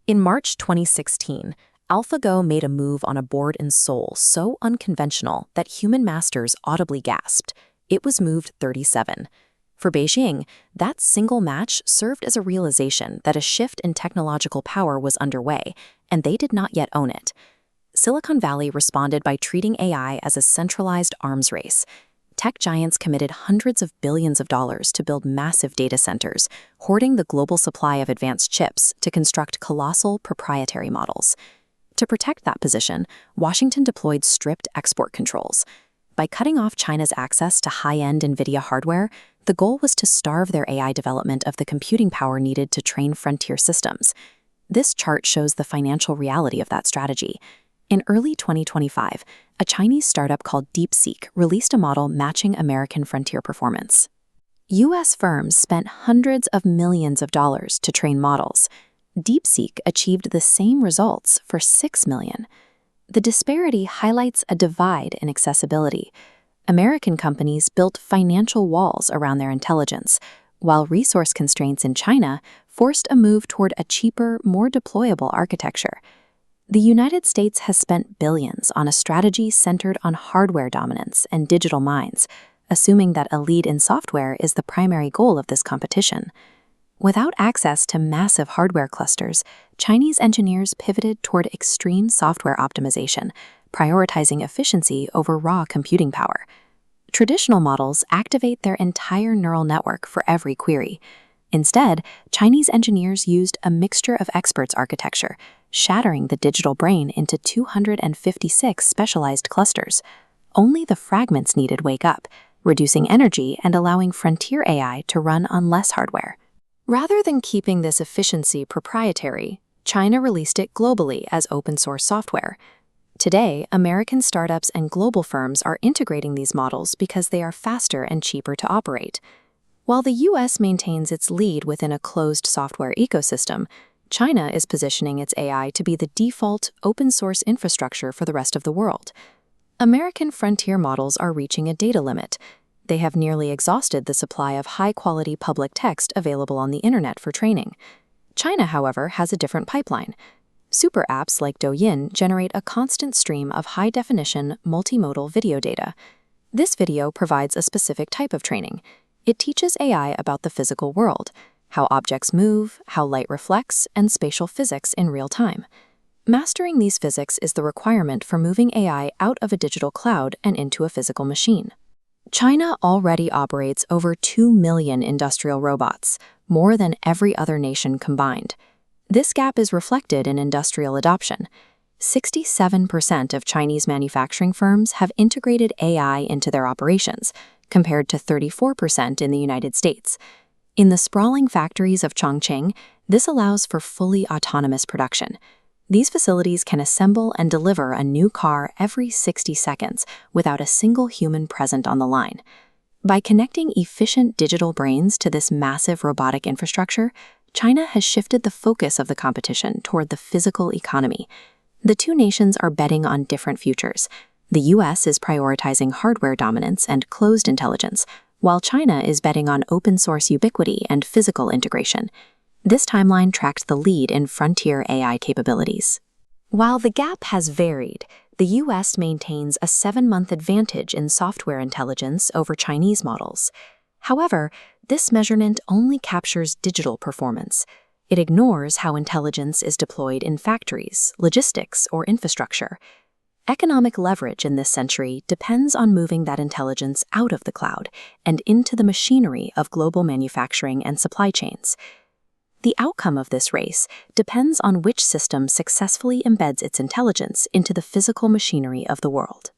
In March 2016, AlphaGo made a move on a board in Seoul so unconventional that human masters audibly gasped. It was moved 37. For Beijing, that single match served as a realization that a shift in technological power was underway, and they did not yet own it. Silicon Valley responded by treating AI as a centralized arms race. Tech giants committed hundreds of billions of dollars to build massive data centers, hoarding the global supply of advanced chips to construct colossal proprietary models. To protect that position, Washington deployed strict export controls. By cutting off China's access to high-end NVIDIA hardware, the goal was to starve their AI development of the computing power needed to train frontier systems. This chart shows the financial reality of that strategy. In early 2025, a Chinese startup called DeepSeek released a model matching American frontier performance. U.S. firms spent hundreds of millions of dollars to train models. DeepSeek achieved the same results for $6 million. The disparity highlights a divide in accessibility. American companies built financial walls around their intelligence, while resource constraints in China forced a move toward a cheaper, more deployable architecture. The United States has spent billions on a strategy centered on hardware dominance and digital minds, assuming that a lead in software is the primary goal of this competition. Without access to massive hardware clusters, Chinese engineers pivoted toward extreme software optimization, prioritizing efficiency over raw computing power. Traditional models activate their entire neural network for every query. Instead, Chinese engineers used a mixture of experts architecture, shattering the digital brain into 256 specialized clusters. Only the fragments needed wake up, reducing energy and allowing frontier AI to run on less hardware. Rather than keeping this efficiency proprietary, China released it globally as open-source software. Today, American startups and global firms are integrating these models because they are faster and cheaper to operate. While the U.S. maintains its lead within a closed software ecosystem, China is positioning its AI to be the default open-source infrastructure for the rest of the world. American frontier models are reaching a data limit. They have nearly exhausted the supply of high-quality public text available on the internet for training. China, however, has a different pipeline. Super apps like Douyin generate a constant stream of high-definition, multimodal video data. This video provides a specific type of training. It teaches AI about the physical world, how objects move, how light reflects, and spatial physics in real time. Mastering these physics is the requirement for moving AI out of a digital cloud and into a physical machine. China already operates over 2 million industrial robots, more than every other nation combined. This gap is reflected in industrial adoption. 67% of Chinese manufacturing firms have integrated AI into their operations, compared to 34% in the United States. In the sprawling factories of Chongqing, this allows for fully autonomous production. These facilities can assemble and deliver a new car every 60 seconds without a single human present on the line. By connecting efficient digital brains to this massive robotic infrastructure, China has shifted the focus of the competition toward the physical economy. The two nations are betting on different futures. The U.S. is prioritizing hardware dominance and closed intelligence, while China is betting on open-source ubiquity and physical integration. This timeline tracked the lead in frontier AI capabilities. While the gap has varied, the U.S. maintains a 7-month advantage in software intelligence over Chinese models. However, this measurement only captures digital performance. It ignores how intelligence is deployed in factories, logistics, or infrastructure. Economic leverage in this century depends on moving that intelligence out of the cloud and into the machinery of global manufacturing and supply chains. The outcome of this race depends on which system successfully embeds its intelligence into the physical machinery of the world.